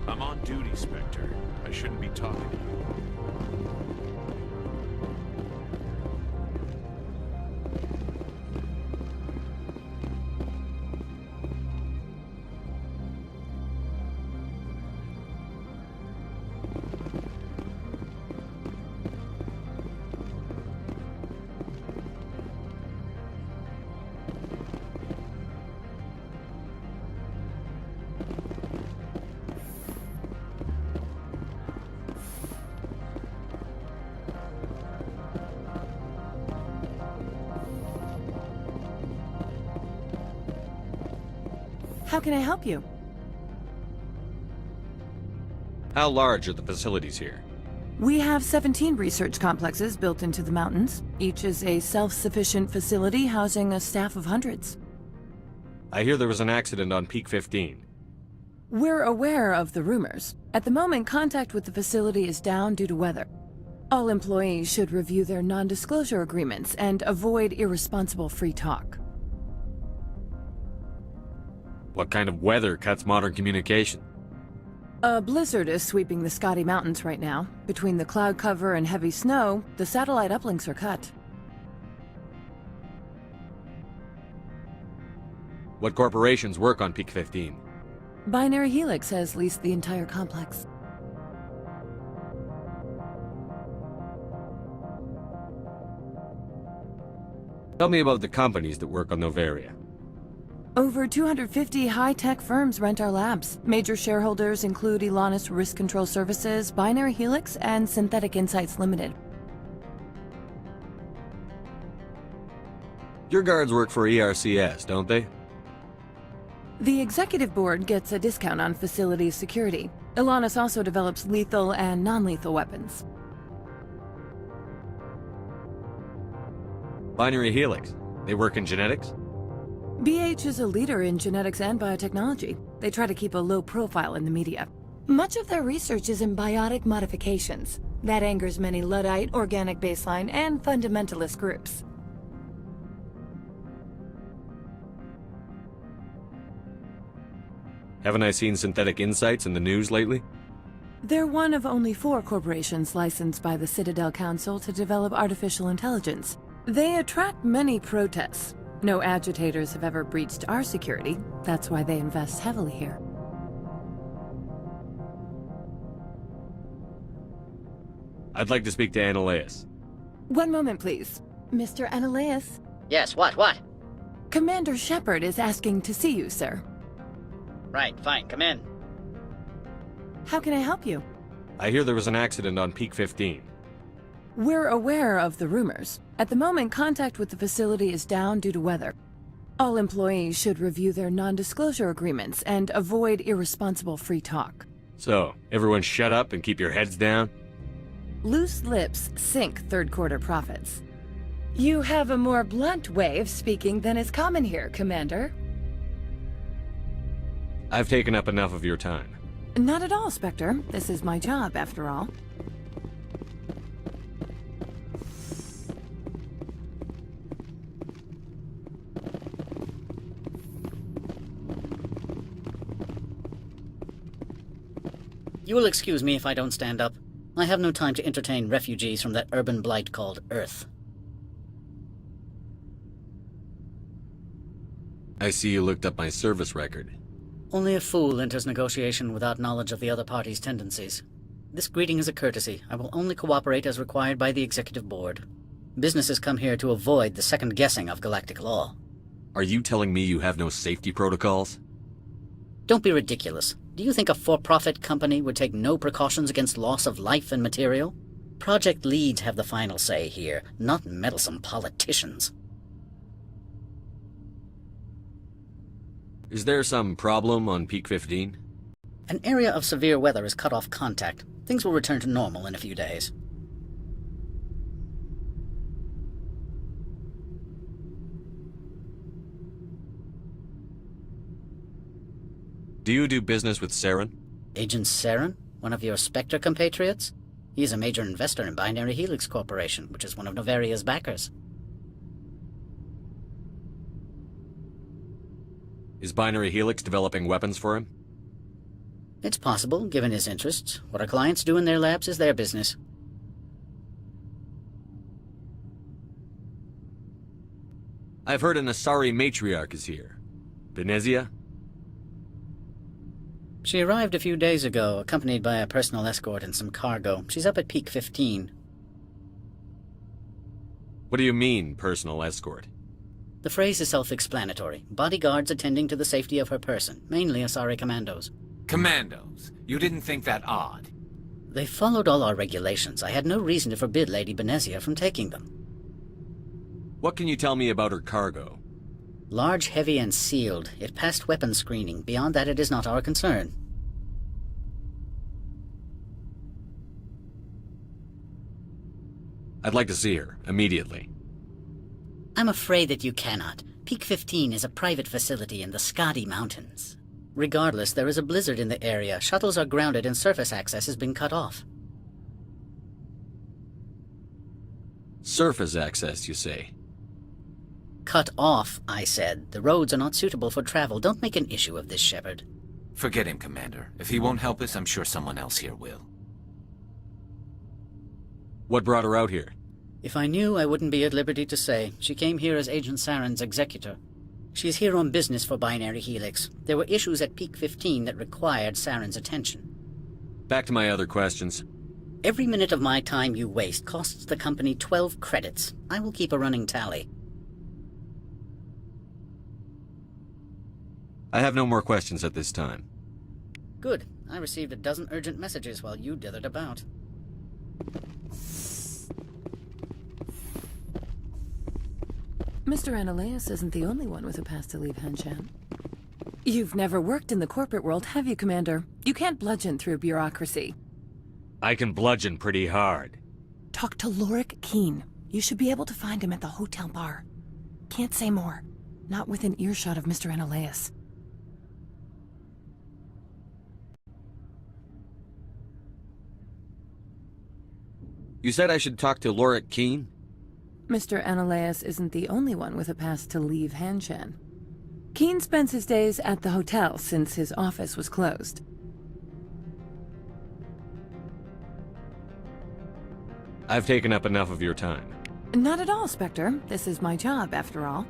I'm on duty, Specter. I shouldn't be talking to you. How can I help you? How large are the facilities here? We have 17 research complexes built into the mountains. Each is a self-sufficient facility housing a staff of hundreds. I hear there was an accident on Peak 15. We're aware of the rumors. At the moment, contact with the facility is down due to weather. All employees should review their non-disclosure agreements and avoid irresponsible free talk. What kind of weather cuts modern communication? A blizzard is sweeping the Scotty Mountains right now. Between the cloud cover and heavy snow, the satellite uplinks are cut. What corporations work on Peak 15? Binary Helix has leased the entire complex. Tell me about the companies that work on Noveria. Over 250 high-tech firms rent our labs. Major shareholders include Elanus Risk Control Services, Binary Helix, and Synthetic Insights Limited. Your guards work for ERCS, don't they? The executive board gets a discount on facility security. Elanus also develops lethal and non-lethal weapons. Binary Helix. They work in genetics? BH is a leader in genetics and biotechnology. They try to keep a low profile in the media. Much of their research is in biotic modifications. That angers many Luddite, organic baseline, and fundamentalist groups. Haven't I seen Synthetic Insights in the news lately? They're one of only 4 corporations licensed by the Citadel Council to develop artificial intelligence. They attract many protests. No agitators have ever breached our security. That's why they invest heavily here. I'd like to speak to Annaleus. One moment, please. Mr. Annaleus? Yes, what? Commander Sheppard is asking to see you, sir. Right, fine, come in. How can I help you? I hear there was an accident on Peak 15. We're aware of the rumors. At the moment, contact with the facility is down due to weather. All employees should review their non-disclosure agreements and avoid irresponsible free talk. So, everyone shut up and keep your heads down? Loose lips sink third-quarter profits. You have a more blunt way of speaking than is common here, Commander. I've taken up enough of your time. Not at all, Specter. This is my job, after all. You will excuse me if I don't stand up. I have no time to entertain refugees from that urban blight called Earth. I see you looked up my service record. Only a fool enters negotiation without knowledge of the other party's tendencies. This greeting is a courtesy. I will only cooperate as required by the Executive Board. Businesses come here to avoid the second guessing of galactic law. Are you telling me you have no safety protocols? Don't be ridiculous. Do you think a for-profit company would take no precautions against loss of life and material? Project leads have the final say here, not meddlesome politicians. Is there some problem on Peak 15? An area of severe weather has cut off contact. Things will return to normal in a few days. Do you do business with Sarin? Agent Sarin? One of your Specter compatriots? He is a major investor in Binary Helix Corporation, which is one of Noveria's backers. Is Binary Helix developing weapons for him? It's possible, given his interests. What our clients do in their labs is their business. I've heard an Asari matriarch is here. Venezia? She arrived a few days ago, accompanied by a personal escort and some cargo. She's up at Peak-15. What do you mean, personal escort? The phrase is self-explanatory. Bodyguards attending to the safety of her person, mainly Asari commandos. Commandos? You didn't think that odd? They followed all our regulations. I had no reason to forbid Lady Venezia from taking them. What can you tell me about her cargo? Large, heavy, and sealed. It passed weapons screening. Beyond that, it is not our concern. I'd like to see her, immediately. I'm afraid that you cannot. Peak-15 is a private facility in the Skadi Mountains. Regardless, there is a blizzard in the area. Shuttles are grounded and surface access has been cut off. Surface access, you say? Cut off, I said. The roads are not suitable for travel. Don't make an issue of this, Sheppard. Forget him, Commander. If he won't help us, I'm sure someone else here will. What brought her out here? If I knew, I wouldn't be at liberty to say. She came here as Agent Sarin's executor. She's here on business for Binary Helix. There were issues at Peak-15 that required Sarin's attention. Back to my other questions. Every minute of my time you waste costs the company 12 credits. I will keep a running tally. I have no more questions at this time. Good. I received a dozen urgent messages while you dithered about. Mr. Ananias isn't the only one with a pass to leave Hanshan. You've never worked in the corporate world, have you, Commander? You can't bludgeon through bureaucracy. I can bludgeon pretty hard. Talk to Lorik Keen. You should be able to find him at the hotel bar. Can't say more. Not within earshot of Mr. Ananias. You said I should talk to Lorik Keen? Mr. Ananias isn't the only one with a pass to leave Hanshan. Keen spends his days at the hotel since his office was closed. I've taken up enough of your time. Not at all, Specter. This is my job, after all.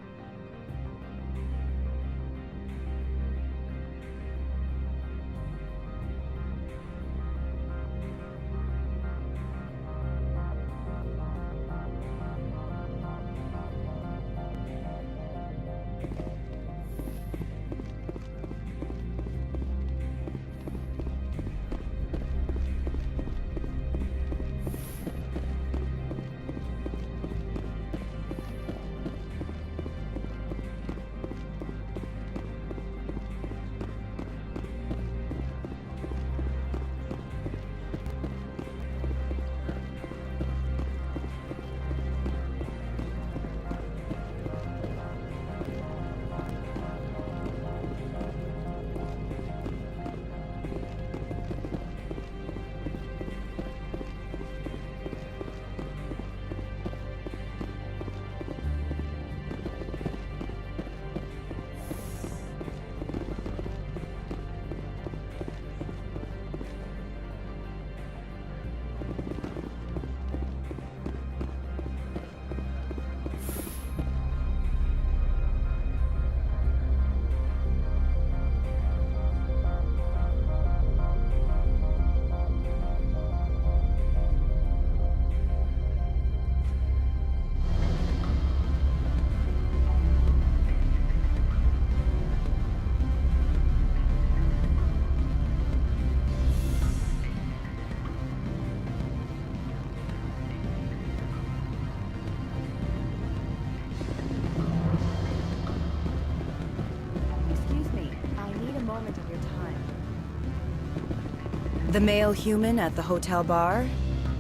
The male human at the hotel bar?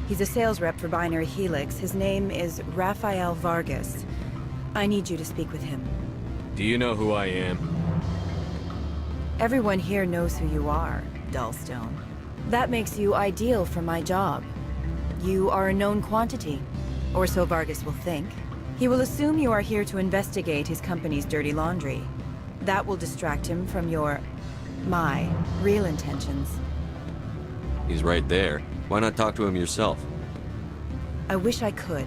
He's a sales rep for Binary Helix. His name is Rafael Vargas. I need you to speak with him. Do you know who I am? Everyone here knows who you are, Dullstone. That makes you ideal for my job. You are a known quantity, or so Vargas will think. He will assume you are here to investigate his company's dirty laundry. That will distract him from my real intentions. He's right there. Why not talk to him yourself? I wish I could.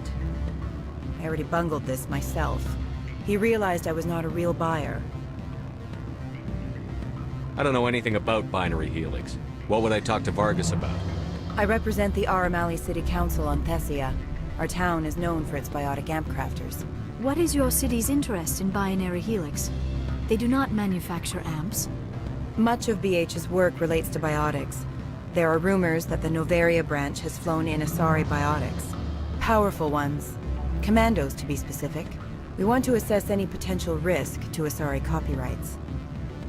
I already bungled this myself. He realized I was not a real buyer. I don't know anything about binary Helix. What would I talk to Vargas about? I represent the Aramali City Council on Thessia. Our town is known for its biotic amp crafters. What is your city's interest in binary Helix? They do not manufacture amps. Much of BH's work relates to biotics. There are rumors that the Noveria branch has flown in Asari biotics. Powerful ones. Commandos, to be specific. We want to assess any potential risk to Asari copyrights.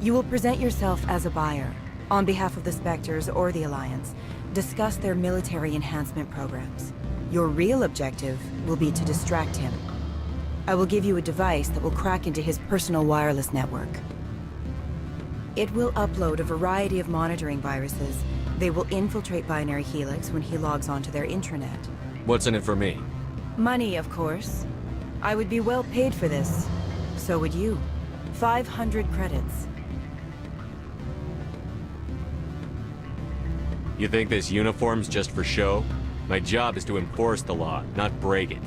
You will present yourself as a buyer, on behalf of the Specters or the Alliance. Discuss their military enhancement programs. Your real objective will be to distract him. I will give you a device that will crack into his personal wireless network. It will upload a variety of monitoring viruses. They will infiltrate binary Helix when he logs onto their intranet. What's in it for me? Money, of course. I would be well paid for this. So would you. 500 credits. You think this uniform's just for show? My job is to enforce the law, not break it.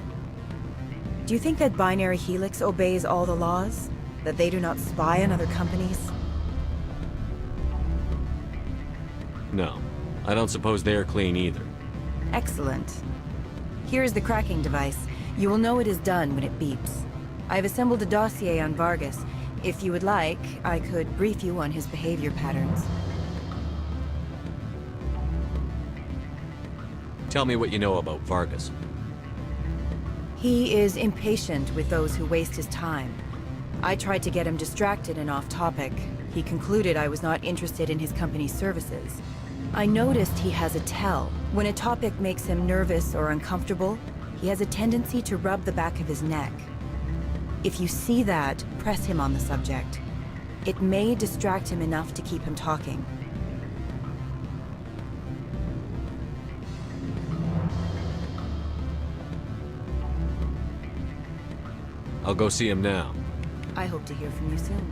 Do you think that binary Helix obeys all the laws? That they do not spy on other companies? No. I don't suppose they're clean either. Excellent. Here is the cracking device. You will know it is done when it beeps. I have assembled a dossier on Vargas. If you would like, I could brief you on his behavior patterns. Tell me what you know about Vargas. He is impatient with those who waste his time. I tried to get him distracted and off topic. He concluded I was not interested in his company's services. I noticed he has a tell. When a topic makes him nervous or uncomfortable, he has a tendency to rub the back of his neck. If you see that, press him on the subject. It may distract him enough to keep him talking. I'll go see him now. I hope to hear from you soon.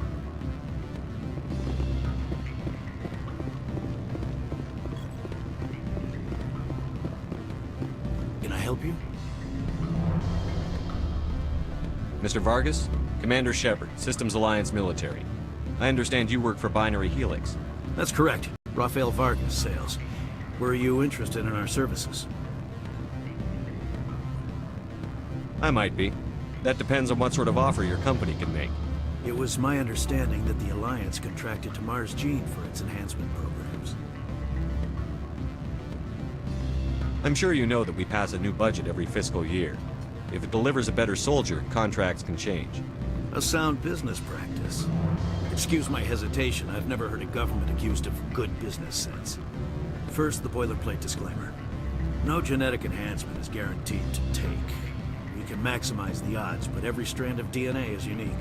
Can I help you? Mr. Vargas? Commander Sheppard, Systems Alliance Military. I understand you work for Binary Helix. That's correct. Rafael Vargas, sales. Were you interested in our services? I might be. That depends on what sort of offer your company can make. It was my understanding that the Alliance contracted to Mars Gene for its enhancement programs. I'm sure you know that we pass a new budget every fiscal year. If it delivers a better soldier, contracts can change. A sound business practice. Excuse my hesitation, I've never heard a government accused of good business sense. First, the boilerplate disclaimer. No genetic enhancement is guaranteed to take. We can maximize the odds, but every strand of DNA is unique.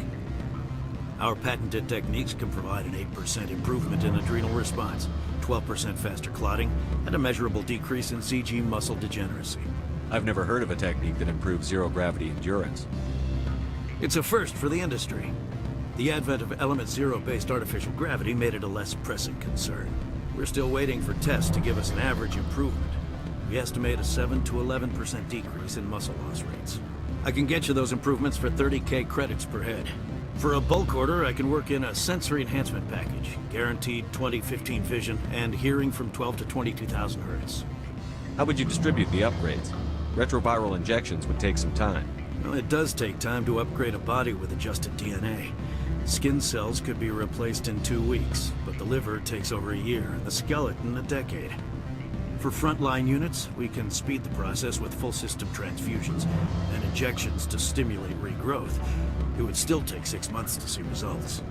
Our patented techniques can provide an 8% improvement in adrenal response, 12% faster clotting, and a measurable decrease in CG muscle degeneracy. I've never heard of a technique that improves zero-gravity endurance. It's a first for the industry. The advent of element zero-based artificial gravity made it a less pressing concern. We're still waiting for tests to give us an average improvement. We estimate a 7 to 11% decrease in muscle loss rates. I can get you those improvements for 30K credits per head. For a bulk order, I can work in a sensory enhancement package, guaranteed 20/15 vision, and hearing from 12 to 22,000 hertz. How would you distribute the upgrades? Retroviral injections would take some time. Well, it does take time to upgrade a body with adjusted DNA. Skin cells could be replaced in 2 weeks, but the liver takes over a year, and the skeleton a decade. For frontline units, we can speed the process with full system transfusions and injections to stimulate regrowth. It would still take 6 months to see results.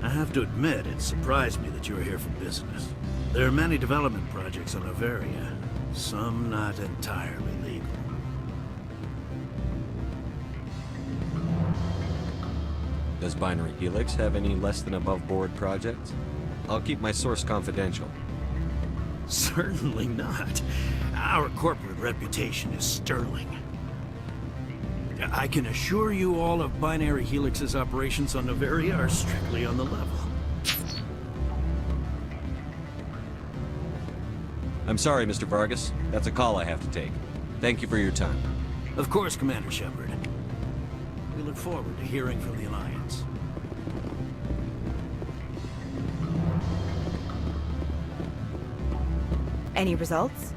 I have to admit, it surprised me that you were here for business. There are many development projects on Noveria, some not entirely legal. Does Binary Helix have any less than above-board projects? I'll keep my source confidential. Certainly not. Our corporate reputation is sterling. I can assure you all of Binary Helix's operations on Noveria are strictly on the level. I'm sorry, Mr. Vargas. That's a call I have to take. Thank you for your time. Of course, Commander Sheppard. We look forward to hearing from the Alliance. Any results?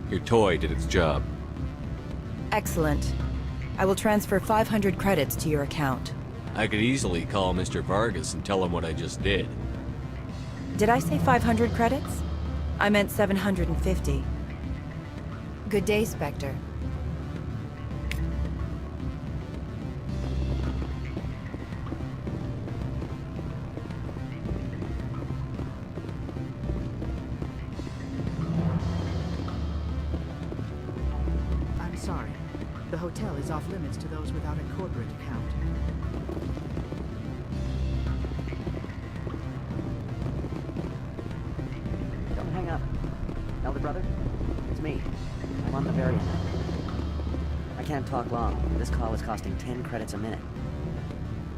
Your toy did its job. Excellent. I will transfer 500 credits to your account. I could easily call Mr. Vargas and tell him what I just did. Did I say 500 credits? I meant 750. Good day, Specter. I'm sorry. The hotel is off limits to those without a corporate account. Don't hang up. Elder brother? It's me. I'm on Noveria now. I can't talk long. This call is costing 10 credits a minute.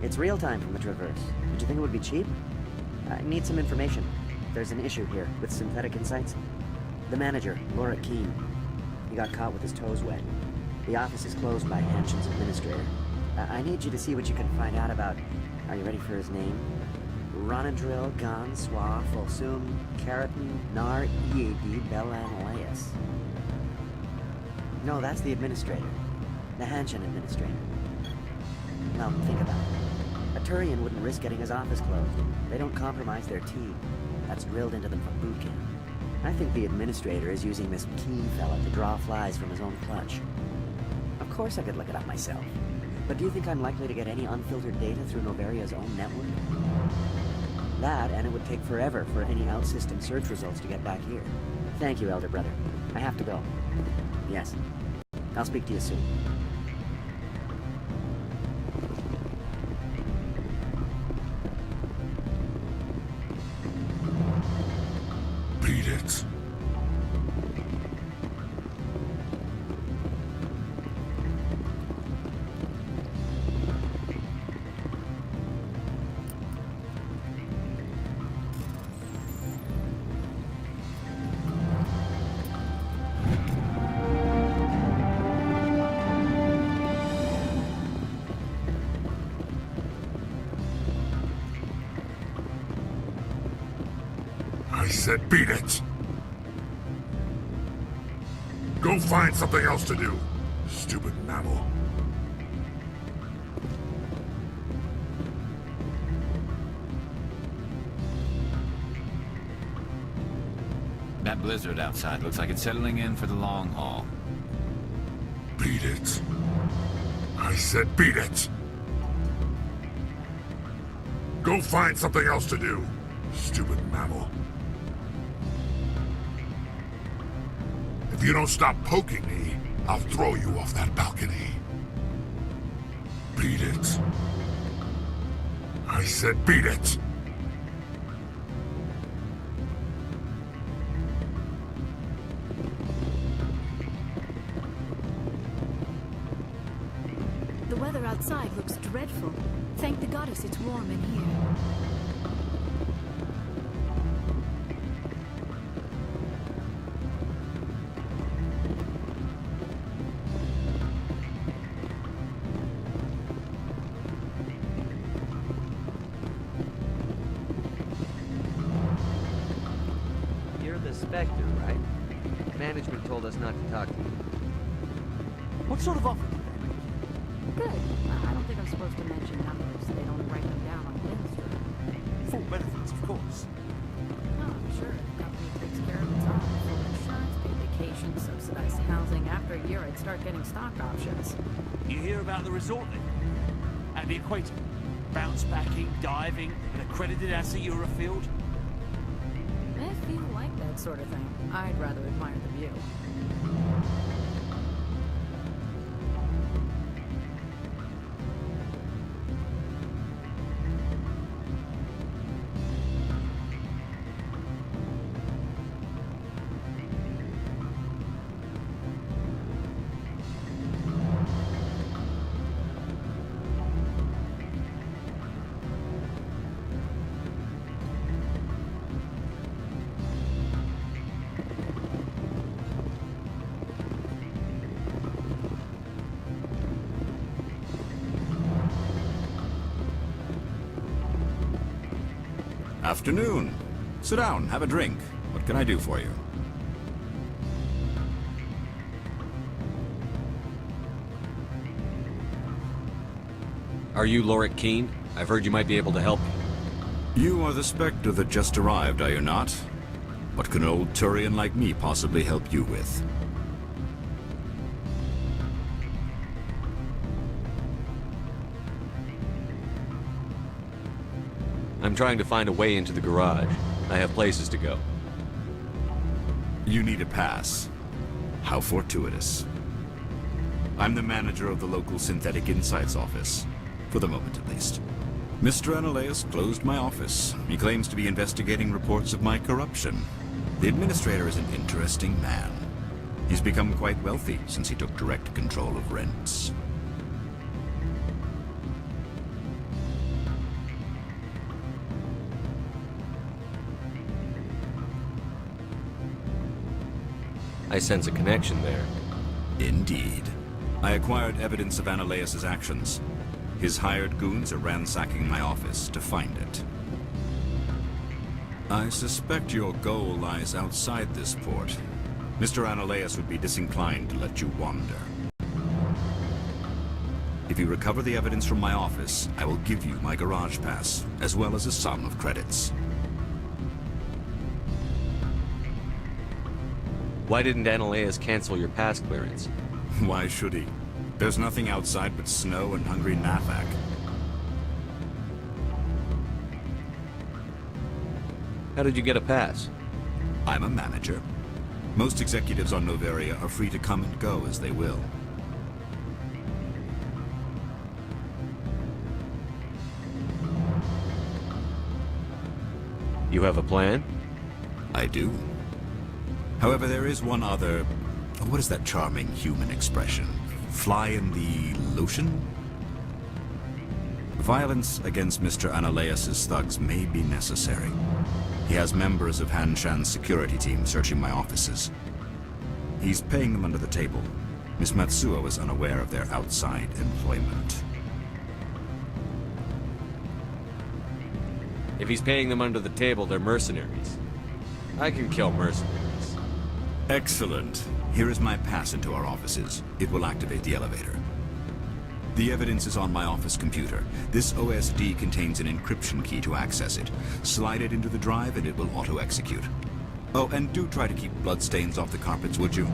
It's real time from the Traverse. Did you think it would be cheap? I need some information. There's an issue here with synthetic insights. The manager, Laura Keene. He got caught with his toes wet. The office is closed by Hanshin's administrator. I need you to see what you can find out about... Are you ready for his name? Ronadril Gan Swa Folsum Keratin Nar Ead Belanleus. No, that's the administrator. The Hanshin administrator. Well, think about it. A Turian wouldn't risk getting his office closed. They don't compromise their team. That's drilled into them from boot camp. I think the administrator is using this Keene fella to draw flies from his own clutch. Of course I could look it up myself. But do you think I'm likely to get any unfiltered data through Noveria's own network? That, and it would take forever for any out-system search results to get back here. Thank you, Elder Brother. I have to go. Yes. I'll speak to you soon. Beat it. I said beat it! Go find something else to do, stupid mammal. That blizzard outside looks like it's settling in for the long haul. Beat it. I said beat it! Go find something else to do, stupid mammal. If you don't stop poking me, I'll throw you off that balcony. Beat it. I said beat it. The weather outside looks dreadful. Thank the goddess it's warm in here. You're the Specter, right? Management told us not to talk to you. What sort of offer did they make? Good. I don't think I'm supposed to mention numbers. They don't write them down on Winster. Full benefits, of course. Oh, I'm sure. The company takes care of its own. Full insurance, paid vacation, subsidized housing. After a year, I'd start getting stock options. You hear about the resort then? At the equator? Bounce backing, diving, an accredited ASA Eurofield? If you like that sort of thing, I'd rather admire the view. Afternoon. Sit down, have a drink. What can I do for you? Are you Lorik Keene? I've heard you might be able to help me. You are the Specter that just arrived, are you not? What can an old Turian like me possibly help you with? I'm trying to find a way into the garage. I have places to go. You need a pass. How fortuitous. I'm the manager of the local Synthetic Insights office. For the moment, at least. Mr. Analeus closed my office. He claims to be investigating reports of my corruption. The administrator is an interesting man. He's become quite wealthy since he took direct control of rents. I sense a connection there. Indeed. I acquired evidence of Analeus' actions. His hired goons are ransacking my office to find it. I suspect your goal lies outside this port. Mr. Analeus would be disinclined to let you wander. If you recover the evidence from my office, I will give you my garage pass, as well as a sum of credits. Why didn't Analeus cancel your pass clearance? Why should he? There's nothing outside but snow and hungry Nafak. How did you get a pass? I'm a manager. Most executives on Noveria are free to come and go as they will. You have a plan? I do. However, there is one other... What is that charming human expression? Fly in the lotion? Violence against Mr. Analeus' thugs may be necessary. He has members of Hanshan's security team searching my offices. He's paying them under the table. Miss Matsuo is unaware of their outside employment. If he's paying them under the table, they're mercenaries. I can kill mercenaries. Excellent. Here is my pass into our offices. It will activate the elevator. The evidence is on my office computer. This OSD contains an encryption key to access it. Slide it into the drive and it will auto-execute. Oh, and do try to keep bloodstains off the carpets, would you?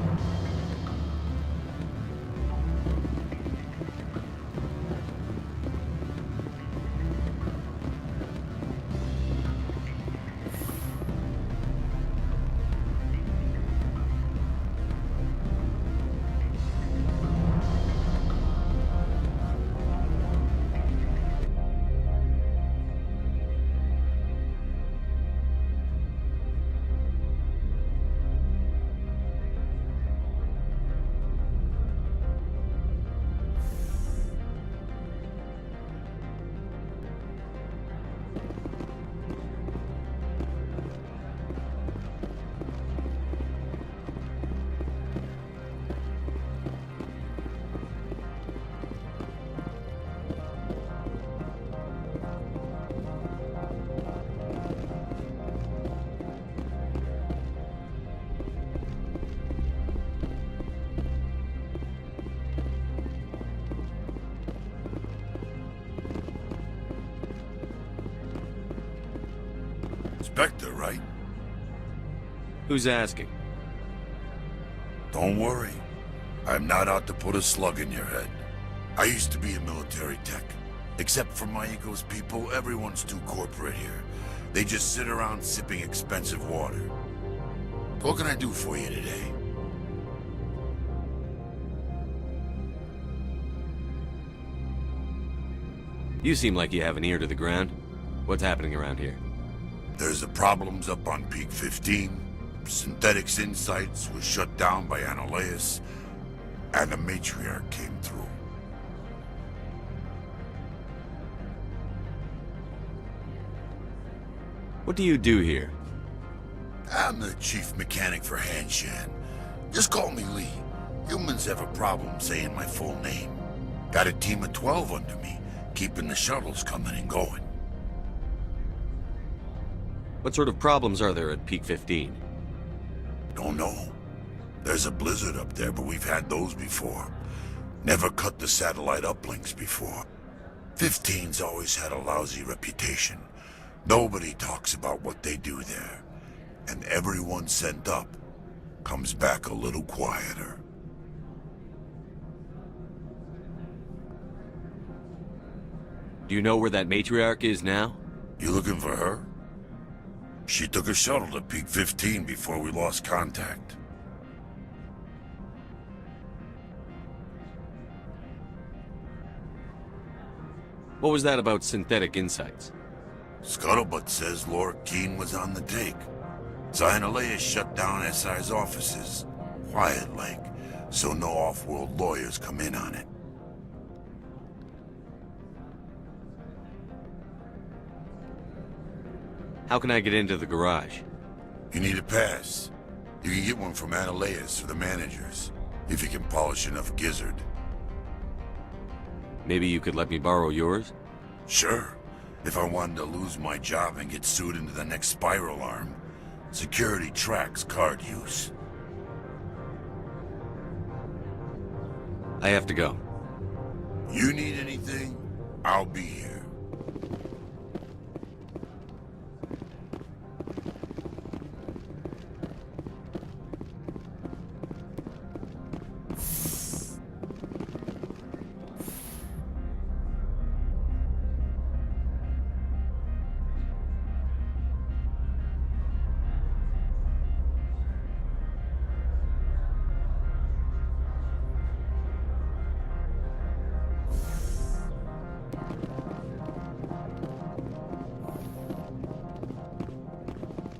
Specter, right? Who's asking? Don't worry. I'm not out to put a slug in your head. I used to be a military tech. Except for my ego's people, everyone's too corporate here. They just sit around sipping expensive water. What can I do for you today? You seem like you have an ear to the ground. What's happening around here? There's the problems up on Peak 15. Synthetic Insights was shut down by Analeus, and the matriarch came through. What do you do here? I'm the chief mechanic for Hanshan. Just call me Lee. Humans have a problem saying my full name. Got a team of 12 under me, keeping the shuttles coming and going. What sort of problems are there at Peak 15? Don't know. There's a blizzard up there, but we've had those before. Never cut the satellite uplinks before. 15's always had a lousy reputation. Nobody talks about what they do there. And everyone sent up comes back a little quieter. Do you know where that matriarch is now? You looking for her? She took a shuttle to Peak 15 before we lost contact. What was that about synthetic insights? Scuttlebutt says Laura Keene was on the take. Zionalea shut down SI's offices, quiet-like, so no off-world lawyers come in on it. How can I get into the garage? You need a pass. You can get one from Analeas or the managers, if you can polish enough gizzard. Maybe you could let me borrow yours? Sure. If I wanted to lose my job and get sued into the next spiral arm, security tracks card use. I have to go. You need anything, I'll be here.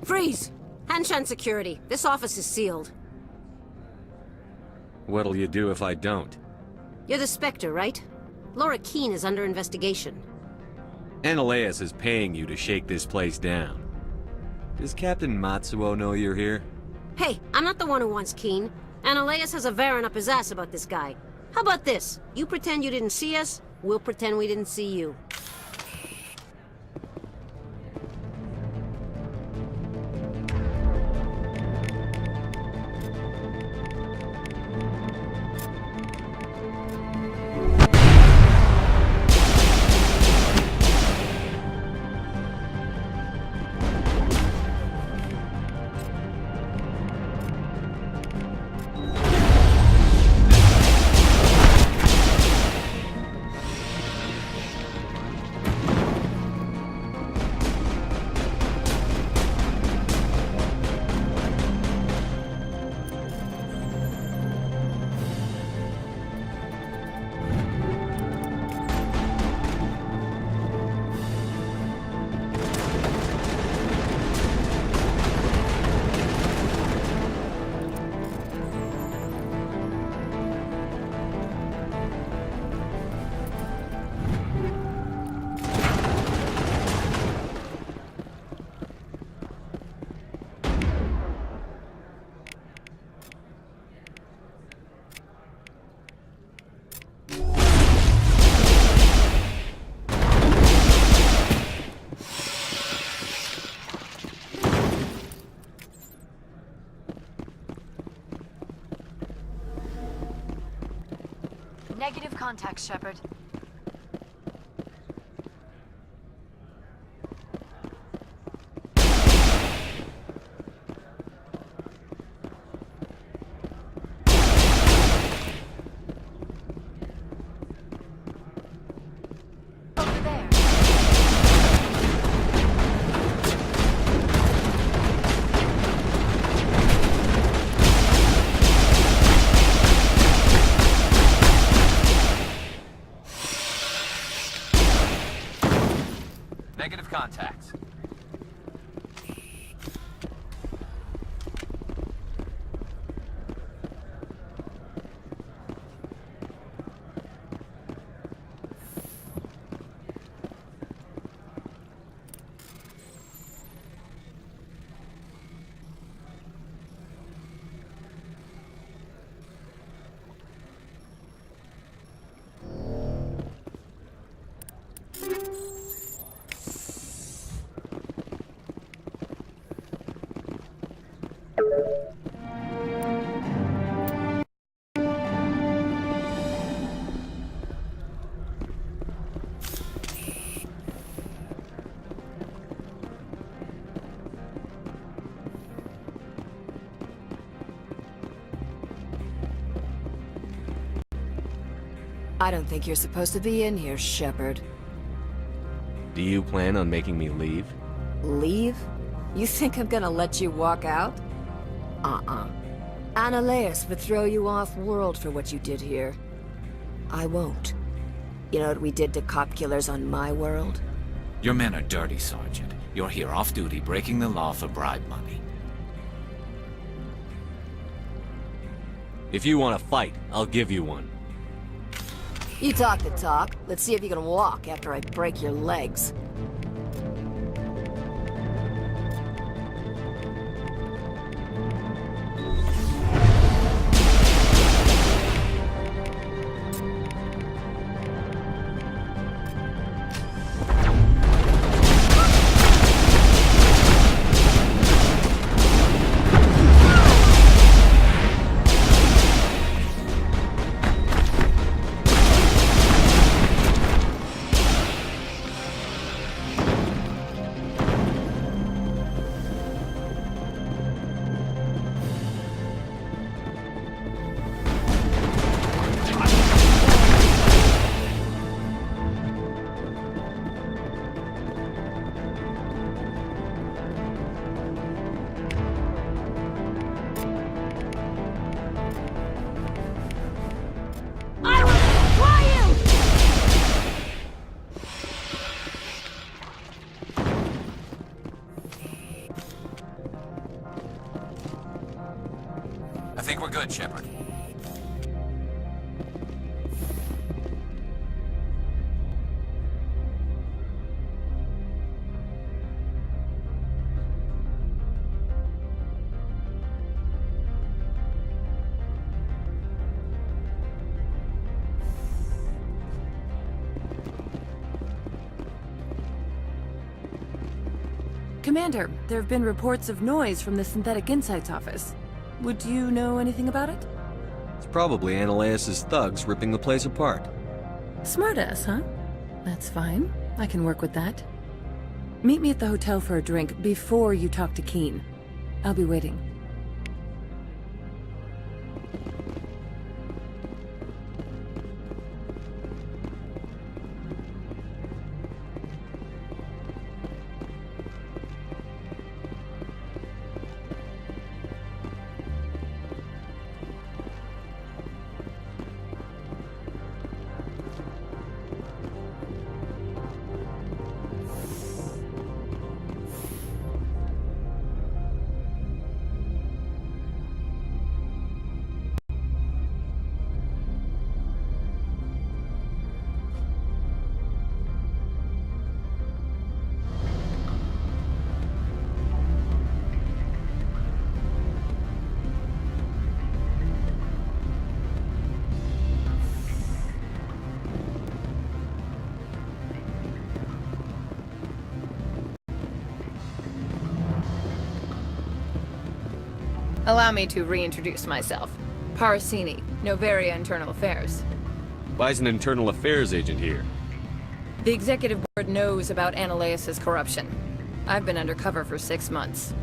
Freeze! Hanshan security. This office is sealed. What'll you do if I don't? You're the Specter, right? Laura Keene is under investigation. Analeas is paying you to shake this place down. Does Captain Matsuo know you're here? Hey, I'm not the one who wants Keene. Analeas has a Varen up his ass about this guy. How about this? You pretend you didn't see us, we'll pretend we didn't see you. Negative contact, Sheppard. Over there. Negative contacts. I don't think you're supposed to be in here, Sheppard. Do you plan on making me leave? Leave? You think I'm gonna let you walk out? Ananias would throw you off-world for what you did here. I won't. You know what we did to cop killers on my world? Your men are dirty, Sergeant. You're here off-duty, breaking the law for bribe money. If you want to fight, I'll give you one. You talk the talk. Let's see if you can walk after I break your legs. I think we're good, Sheppard. Commander, there have been reports of noise from the Synthetic Insights office. Would you know anything about it? It's probably Ananias' thugs ripping the place apart. Smartass, huh? That's fine. I can work with that. Meet me at the hotel for a drink before you talk to Keen. I'll be waiting. Allow me to reintroduce myself. Parasini, Noveria Internal Affairs. Why's an internal affairs agent here? The executive board knows about Ananias' corruption. I've been undercover for 6 months.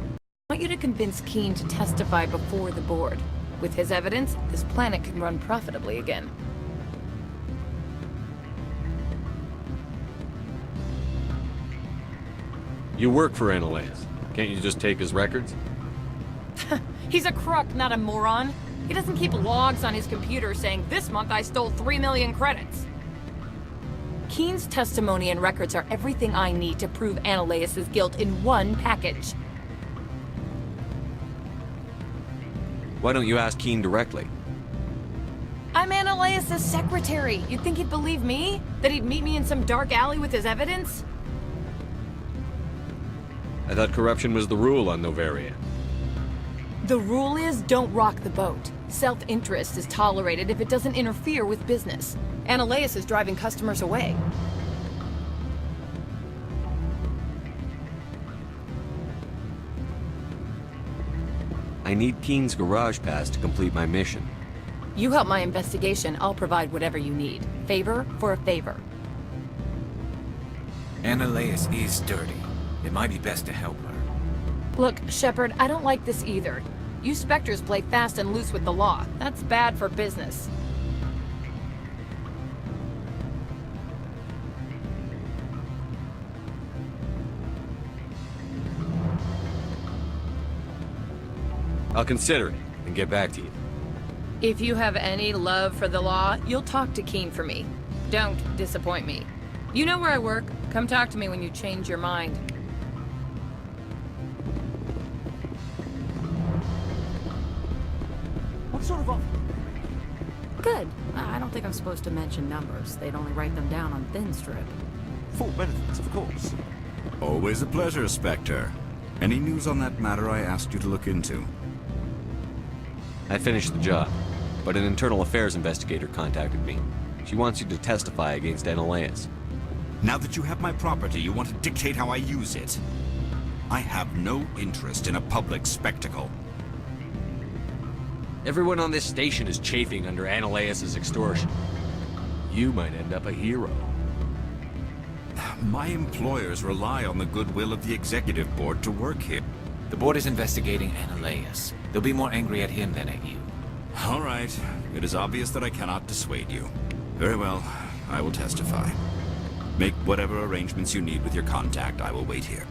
I want you to convince Keen to testify before the board. With his evidence, this planet can run profitably again. You work for Ananias. Can't you just take his records? He's a crook, not a moron. He doesn't keep logs on his computer saying, "This month I stole 3 million credits." Keen's testimony and records are everything I need to prove Ananias' guilt in one package. Why don't you ask Keen directly? I'm Ananias' secretary. You'd think he'd believe me? That he'd meet me in some dark alley with his evidence? I thought corruption was the rule on Noveria. The rule is, don't rock the boat. Self-interest is tolerated if it doesn't interfere with business. Ananias is driving customers away. I need Keen's garage pass to complete my mission. You help my investigation, I'll provide whatever you need. Favor for a favor. Ananias is dirty. It might be best to help her. Look, Sheppard, I don't like this either. You Specters play fast and loose with the law. That's bad for business. I'll consider it and get back to you. If you have any love for the law, you'll talk to Keen for me. Don't disappoint me. You know where I work. Come talk to me when you change your mind. What sort of offer? Good. I don't think I'm supposed to mention numbers. They'd only write them down on thin strip. Full benefits, of course. Always a pleasure, Specter. Any news on that matter I asked you to look into? I finished the job, but an internal affairs investigator contacted me. She wants you to testify against Analeas. Now that you have my property, you want to dictate how I use it. I have no interest in a public spectacle. Everyone on this station is chafing under Analeas' extortion. You might end up a hero. My employers rely on the goodwill of the executive board to work here. The board is investigating Analeas. They'll be more angry at him than at you. All right. It is obvious that I cannot dissuade you. Very well. I will testify. Make whatever arrangements you need with your contact. I will wait here.